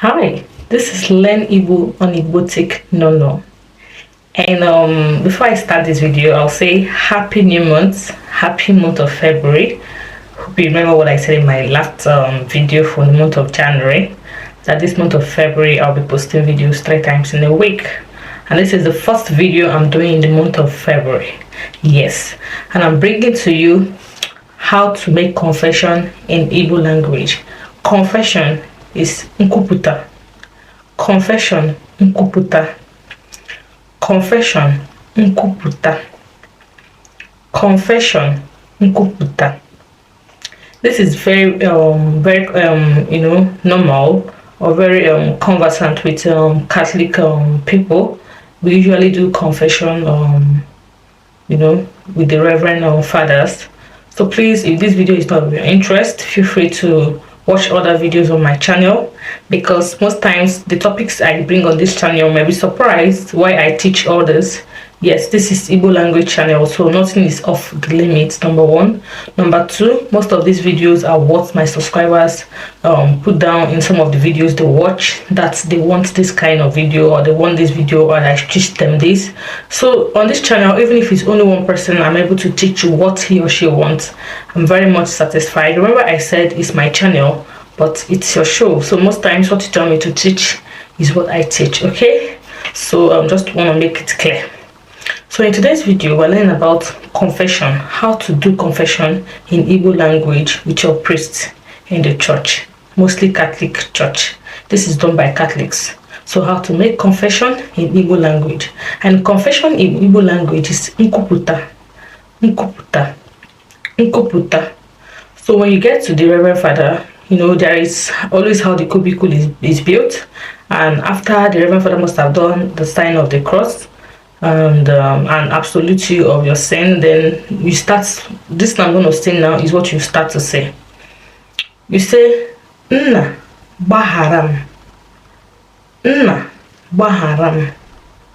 Hi, this is Learn Igbo on igboticnono. And before I start this video, I'll say happy new month, happy month of February. Hope you remember what I said in my last video for the month of January, that this month of February I'll be posting videos 3 times in a week. And this is the first video I'm doing in the month of February. Yes, and I'm bringing to you how to make confession in Igbo language. Confession is Nkwuputa. Confession, Nkwuputa. Confession, Nkwuputa. Confession, Nkwuputa. This is very normal or very conversant with Catholic people. We usually do confession with the Reverend fathers. So please, if this video is not of your interest, feel free to watch other videos on my channel, because most times the topics I bring on this channel may be surprised why I teach others. Yes, this is Igbo language channel, so nothing is off the limits, number 1. Number 2, most of these videos are what my subscribers put down in some of the videos they watch, that they want this kind of video, or they want this video, or I teach them this. So on this channel, even if it's only one person, I'm able to teach you what he or she wants. I'm very much satisfied. Remember, I said it's my channel, but it's your show, so most times what you tell me to teach is what I teach. Okay, so I just want to make it clear. So in today's video, we're learning about confession, how to do confession in Igbo language with your priest in the church, mostly Catholic church. This is done by Catholics. So how to make confession in Igbo language. And confession in Igbo language is Nkwuputa. Nkwuputa. Nkwuputa. So when you get to the Reverend Father, there is always how the cubicle is built. And after the Reverend Father must have done the sign of the cross, and absolute you of your sin, then you start. This I'm going to say now is what you start to say. You say Nna Baharam. Nna Baharam.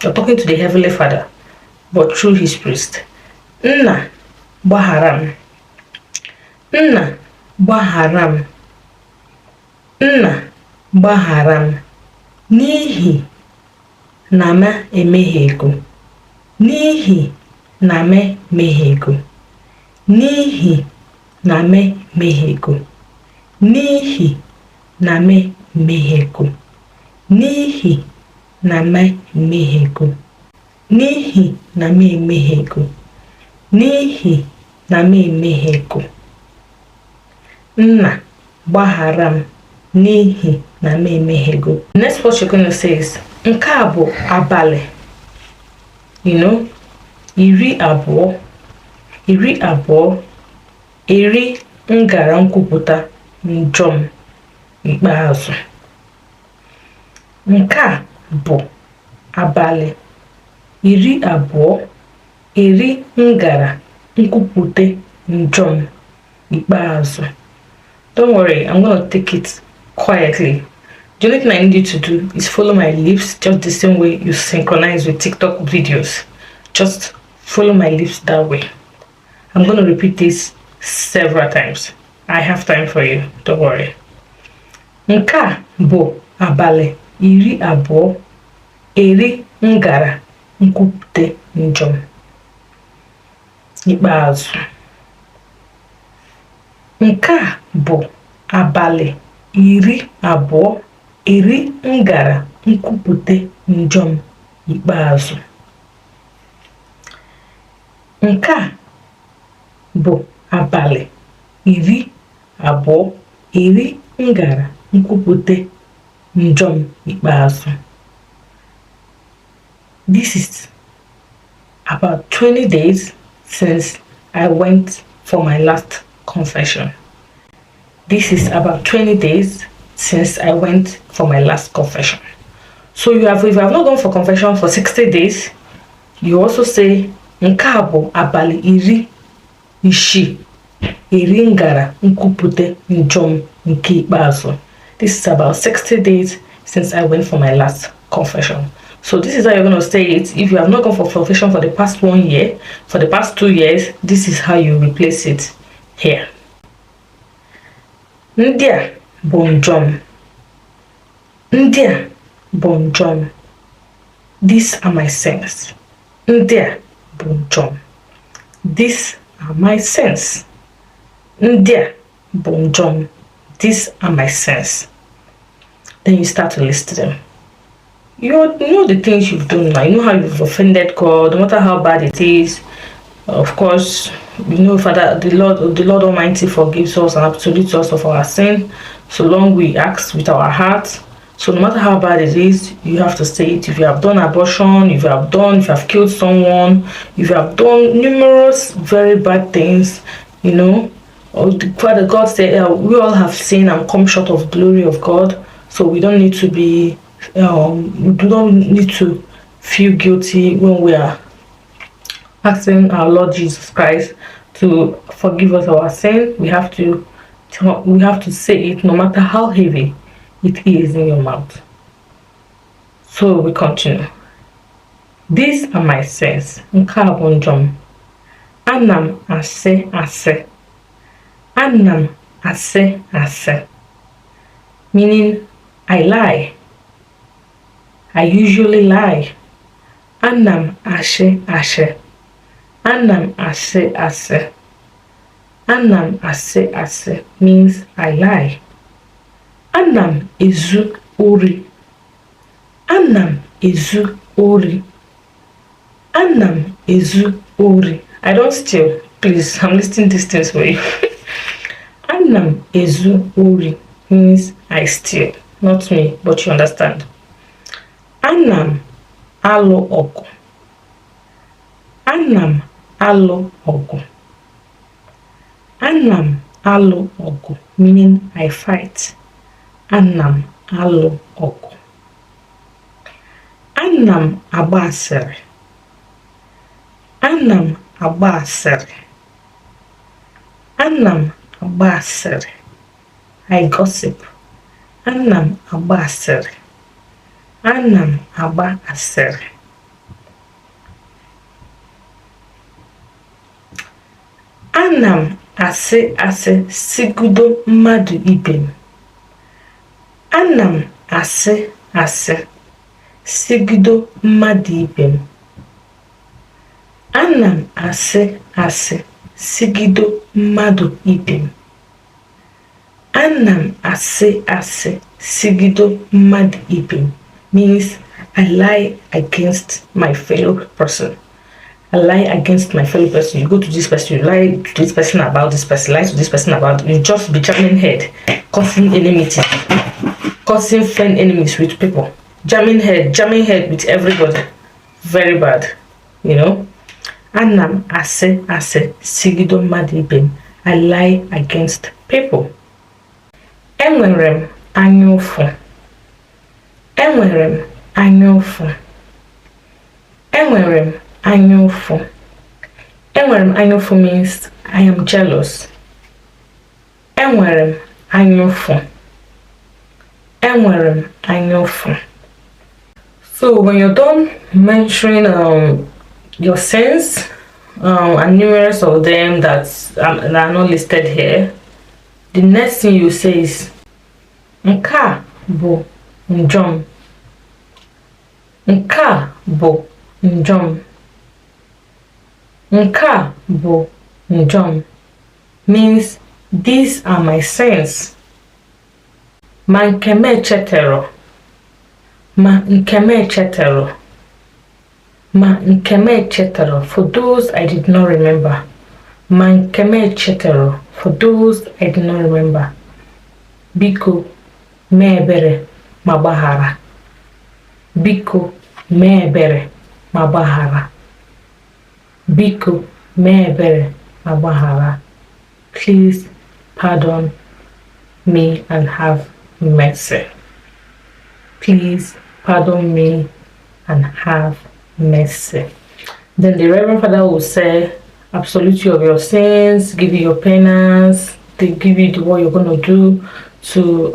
You're talking to the Heavenly Father, but through his priest. Nna Baharam. Nna Baharam. Nna Baharam. N'ihi na m emehiego. N'ihi na m mehiego. N'ihi na m mehiego. N'ihi na m mehiego. N'ihi na m mehiego. N'ihi na m emehiego. N'ihi na m emehiego. Nna gbaghara m n'ihi na m emehiego. Next, what you're going to say is nke a bụ abalị, iri abụọ eri ngara nkwupụta njọ m ikpeazụ. Nke a bụ abalị iri abụọ eri ngara nkwupụta njọ m ikpeazụ. Don't worry, I'm going to take it quietly. The only thing I need you to do is follow my lips, just the same way you synchronize with TikTok videos. Just follow my lips that way. I'm going to repeat this several times. I have time for you, don't worry. Nke a bụ abalị iri abụọ eri ngara nkwupụta njọ m ikpeazụ. Nke a bụ abalị iri abụọ eri ngara nkwupụta njọ m ikpeazụ. Nke a bụ abalị iri abụọ eri ngara nkwupụta njọ m ikpeazụ. This is about 20 days since I went for my last confession. This is about 20 days since I went for my last confession. So if you have not gone for confession for 60 days, you also say nke a bụ abalị iri isii eri ngara nkwupụta njọ m nke ikpeazụ. This is about 60 days since I went for my last confession. So this is how you're going to say it. If you have not gone for confession for the past 1 year, for the past 2 years, this is how you replace it here. Ndị a bụ njọ m. Ndia bonjom. These are my sins. Ndia bonjom. These are my sins. Ndia bonjom. These are my sins. Then you start to list them. You know the things you've done now. You know how you've offended God, no matter how bad it is. Of course, you know, Father, the Lord Almighty forgives us and absolutes us of our sin, so long we act with our hearts. So no matter how bad it is, you have to say it. If you have done abortion, if you have killed someone, if you have done numerous very bad things, you know, Father God said, we all have sinned and come short of the glory of God. So we don't need to be, we don't need to feel guilty when we are asking our Lord Jesus Christ to forgive us our sin. We have to say it, no matter how heavy it is in your mouth. So we continue. These are my sins. Nke bonjom. Anam ase ase. Anam ase ase. Meaning I lie. I usually lie. Anam ashe ashe. Anam ase ase. Anam ase ase means I lie. Anam ezu ori. Anam ezu ori. Anam ezu ori. I don't steal. Please, I'm listing these things for you. Anam ezu ori means I steal. Not me, but you understand. Anam alo ogu. Anam alo ogu. Anam alo ogu meaning I fight. Anam alo ogu. Anam agba asịrị. Anam agba asịrị. Anam agba asịrị. I gossip. Anam agba asịrị. Anam agba asịrị. Anam asị asị sigudo mmadụ ibe m. Anam asị asị sigudo mmadụ ibe m. Anam asị asị sigido mmadụ ibe m. Anam asị asị sigido mmadụ ibe m means I lie against my fellow person. I lie against my fellow person. You go to this person, you lie to this person about this person, lie to this person about, you just be jamming head, causing enmity, causing friend enemies with people, jamming head with everybody. Very bad, you know. Anam ase ase sigido mmadụ ibe m. I lie against people. Enwere m anya ụfụ. Enwere m anya ụfụ. Enwere m anya ụfụ. Enwere m anya ụfụ means I am jealous. Enwere m anya ụfụ. Enwere m anya ụfụ. So when you're done mentioning your sins, and numerous of them that are not listed here, the next thing you say is Nka bụ njom. Nka bụ njom. Nka bụ njom means these are my sins. Ma nke m echetero. Ma nke m echetero. Ma nke m echetero, for those I did not remember. Ma nke m echetero, for those I did not remember. Biko mee ebere ma gbaghara. Biko mee ebere ma gbaghara. Biko mee ebere ma gbaghara. Please pardon me and have mercy. Please pardon me and have mercy. Then the Reverend Father will say, absolute you of your sins, give you your penance, they give you what you're going to do to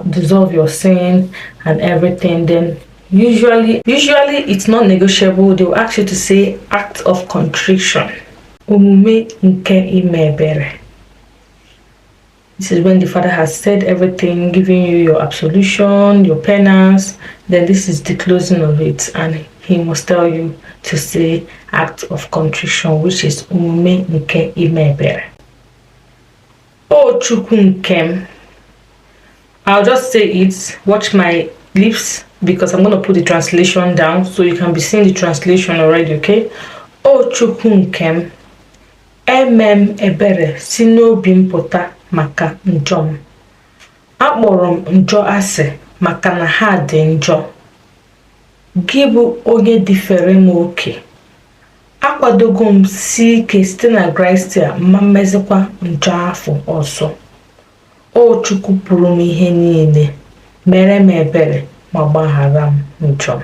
dissolve your sin and everything. Then usually it's not negotiable. They will ask you to say act of contrition. Omume nke ime ebere. This is when the father has said everything, giving you your absolution, your penance. Then this is the closing of it, and he must tell you to say act of contrition, which is omume nke imebere. O Chukwu nkem. I'll just say it. Watch my lips because I'm going to put the translation down so you can be seeing the translation already, okay? O Chukwu nkem. Emem ebere si n'obi m pụta maka njọ m. Akpọrọ m njọ asị maka na ha dị njọ. Gị bụ onye dịfere m oke. Akwadogo m si ike site na Kraịst ma mmezikwa njọ afọ ọzọ. O Chukwu pụrụ m ihe niile, mere m ebere ma gbaghara m njọ m.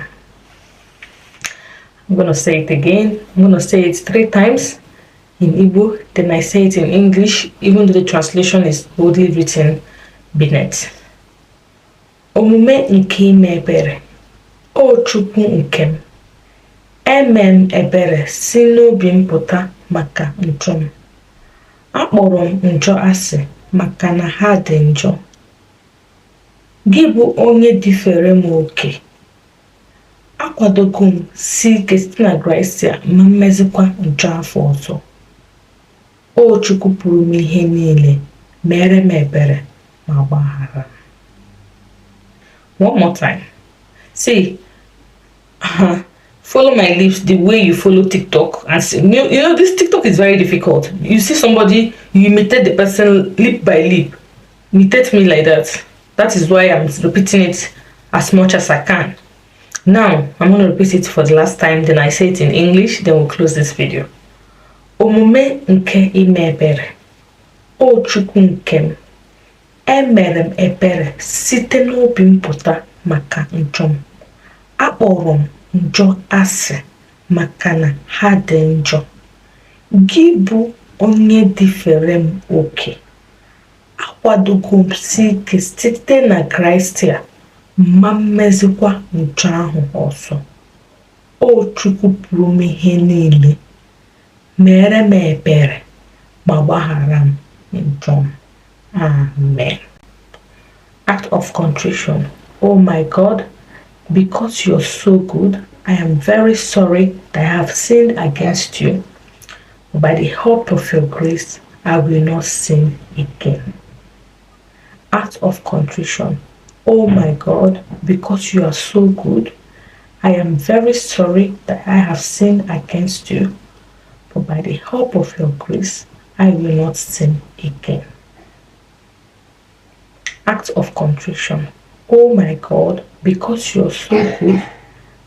I'm going to say it again. I'm going to say it 3 times. In Igbo, then I say it in English, even though the translation is boldly written beneath. Omume nke ime ebere, O Chukwu nkem, emem ebere si n'obi m pụta maka njọ m. Akpọrọ m njọ asị maka na ha dị njọ. Gị bụ onye dịfere m oke. Akwadogo m si ike site na Kraịst ma mmezikwa njọ afọ ọzọ. O Chukwu pụrụ m ihe niile, mere m ebere ma gbaghara. One more time. See, follow my lips the way you follow TikTok. And see, you know, this TikTok is very difficult. You see somebody, you imitate the person lip by lip. Imitate me like that. That is why I'm repeating it as much as I can. Now, I'm going to repeat it for the last time. Then I say it in English. Then we'll close this video. Omume nke ime ebere, O Chukwu nkem, emere m ebere site n'obi m pụta maka njọ m. Akpọrọ m njọ asị maka na ha dị njọ. Gị bụ onye dịfere m oke. Akwadogo m si ike site na Kraịst ma mmezikwa njọ ahụ ọzọ. O Chukwu pụrụ m ihe niile, mere m ebere ma gbaghara m njọ m. Amen. Act of contrition. Oh my God, because you're so good, I am very sorry that I have sinned against you. By the help of your grace, I will not sin again. Act of contrition. Oh my God, because you are so good, I am very sorry that I have sinned against you. But by the help of your grace, I will not sin again. Act of contrition. Oh my God, because you are so good,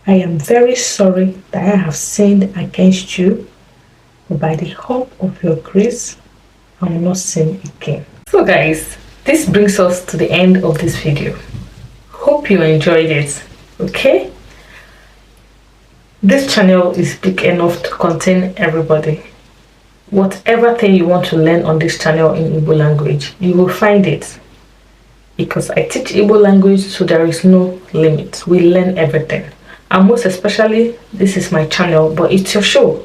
I am very sorry that I have sinned against you. But by the help of your grace, I will not sin again. So guys, this brings us to the end of this video. Hope you enjoyed it. Okay? This channel is big enough to contain everybody. Whatever thing you want to learn on this channel in Igbo language, you will find it. Because I teach Igbo language, so there is no limit. We learn everything. And most especially, this is my channel, but it's your show.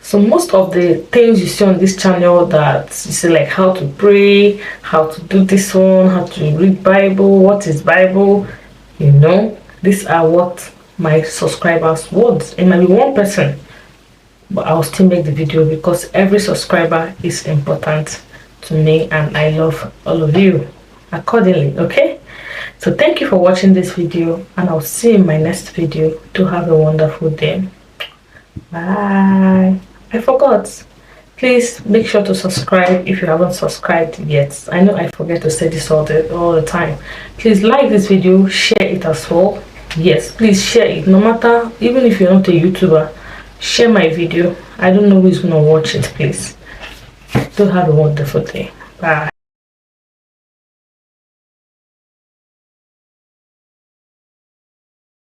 So most of the things you see on this channel that you see, like how to pray, how to do this one, how to read Bible, what is Bible, you know, these are what my subscribers want. It might be one person, but I'll still make the video because every subscriber is important to me and I love all of you accordingly. Okay, so thank you for watching this video and I'll see you in my next video. Do have a wonderful day. Bye. I forgot, please make sure to subscribe if you haven't subscribed yet. I know I forget to say this all the time. Please like this video, share it as well. Yes, please share it. No matter, even if you're not a YouTuber, share my video. I don't know who's gonna watch it. Please do have a wonderful day. Bye.